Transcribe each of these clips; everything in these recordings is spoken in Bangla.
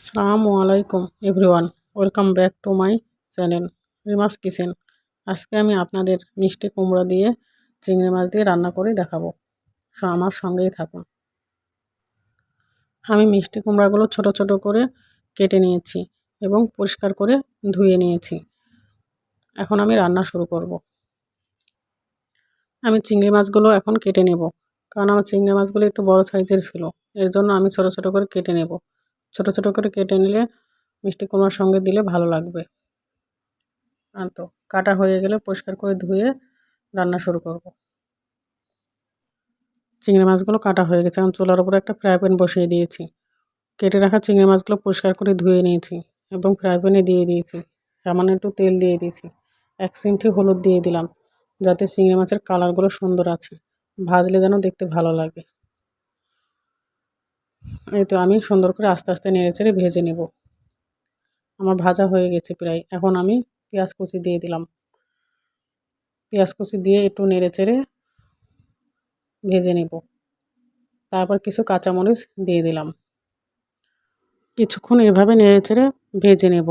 আসসালামু আলাইকুম everyone, welcome back to my channel রিমাস kitchen. আজকে আমি আপনাদের মিষ্টি কুমড়া দিয়ে চিংড়ি মাছ দিয়ে রান্না করে দেখাবো। আমার সঙ্গেই থাকুন। আমি মিষ্টি কুমড়াগুলো ছোট ছোট করে কেটে নিয়েছি এবং পরিষ্কার করে ধুয়ে নিয়েছি। এখন আমি রান্না শুরু করব। আমি চিংড়ি মাছগুলো এখন কেটে নেব, কারণ আমার চিংড়ি মাছগুলো একটু বড় সাইজের ছিল। এর জন্য আমি ছোট ছোট করে কেটে নেব। ছোট ছোট করে কেটে নিলে মিষ্টি কুমড়ার সঙ্গে দিলে ভালো লাগবে। তো কাটা হয়ে গেলে পরিষ্কার করে ধুয়ে রান্না শুরু করব। চিংড়ি মাছগুলো কাটা হয়ে গেছে। এখন চুলার উপরে একটা ফ্রাই প্যান বসিয়ে দিয়েছি। কেটে রাখা চিংড়ি মাছগুলো পরিষ্কার করে ধুয়ে নিয়েছি এবং ফ্রাই প্যানে দিয়ে দিয়েছি। সামান্য একটু তেল দিয়ে দিয়েছি। 1 চিমটি হলুদ দিয়ে দিলাম, যাতে চিংড়ি মাছের কালারগুলো সুন্দর আছে, ভাজলে যেন দেখতে ভালো লাগে। এই তো আমি সুন্দর করে আস্তে আস্তে নেড়েচেড়ে ভেজে নেব। আমার ভাজা হয়ে গেছে প্রায়। এখন আমি পেঁয়াজ কুচি দিয়ে দিলাম। পেঁয়াজ কুচি দিয়ে একটু নেড়েচেড়ে ভেজে নেব। তারপর কিছু কাঁচামরিচ দিয়ে দিলাম। কিছুক্ষণ এভাবে নেড়েচেড়ে ভেজে নেব।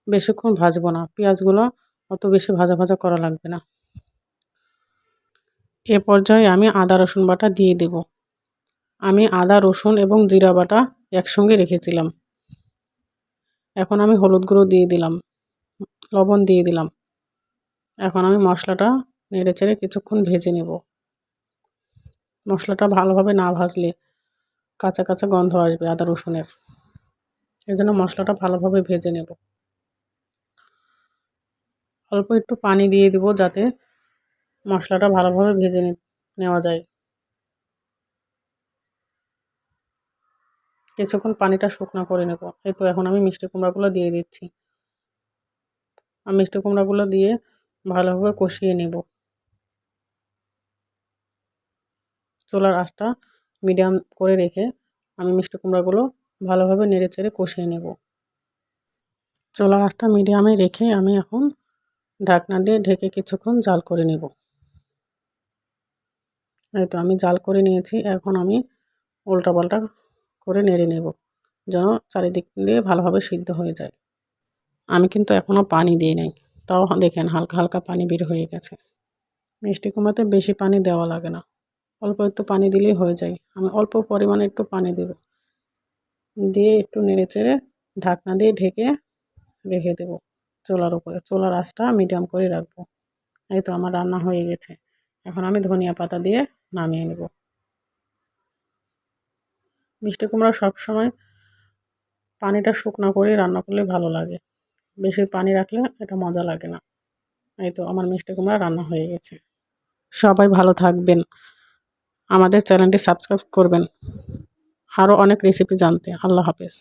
বেশিক্ষণ ভাজবো না। পেঁয়াজগুলো অত বেশি ভাজা ভাজা করা লাগবে না। এ পর্যায়ে আমি আদা রসুন বাটা দিয়ে দেব। আমি আদা রসুন এবং জিরা বাটা একসঙ্গে রেখেছিলাম। এখন আমি হলুদ গুঁড়ো দিয়ে দিলাম, লবণ দিয়ে দিলাম। এখন আমি মশলাটা নেড়েচেড়ে কিছুক্ষণ ভেজে নেব। মশলাটা ভালোভাবে না ভাজলে কাঁচা কাঁচা গন্ধ আসবে আদা রসুনের। এজন্য মশলাটা ভালোভাবে ভেজে নেব। অল্প একটু পানি দিয়ে দিব, যাতে মশলাটা ভালোভাবে ভেজে নেওয়া যায়। কিছুক্ষণ পানিটা শুকনো করে নেব। এই তো এখন আমি মিষ্টি কুমড়াগুলো দিয়ে দিচ্ছি। আমি মিষ্টি কুমড়াগুলো দিয়ে ভালোভাবে কষিয়ে নেব। চুলার আঁচটা মিডিয়াম করে রেখে আমি মিষ্টি কুমড়াগুলো ভালোভাবে নেড়েচেড়ে কষিয়ে নেব। চুলার আঁচটা মিডিয়ামে রেখে আমি এখন ঢাকনা দিয়ে ঢেকে কিছুক্ষণ জাল করে নেব। এই তো আমি জাল করে নিয়েছি। এখন আমি উল্টাপাল্টা করে নেড়ে নেব, যেন চারিদিক দিয়ে ভালোভাবে সিদ্ধ হয়ে যায়। আমি কিন্তু এখনও পানি দিই নাই, তাও দেখেন হালকা হালকা পানি বের হয়ে গেছে। মিষ্টি কুমড়াতে বেশি পানি দেওয়া লাগে না, অল্প একটু পানি দিলেই হয়ে যায়। আমি অল্প পরিমাণে একটু পানি দেব, দিয়ে একটু নেড়েচেড়ে ঢাকনা দিয়ে ঢেকে রেখে দেব চুলার উপরে। চুলার আঁচটা মিডিয়াম করে রাখবো। এই তো আমার রান্না হয়ে গেছে। এখন আমি ধনিয়া পাতা দিয়ে নামিয়ে নেব। মিষ্টি কুমড়া সবসময় পানিটা শুকনো করে রান্না করলে ভালো লাগে। বেশি পানি রাখলে এটা মজা লাগে না। এই তো আমার মিষ্টি কুমড়া রান্না হয়ে গেছে। সবাই ভালো থাকবেন। আমাদের চ্যানেলটি সাবস্ক্রাইব করবেন আরও অনেক রেসিপি জানতে। আল্লাহ হাফেজ।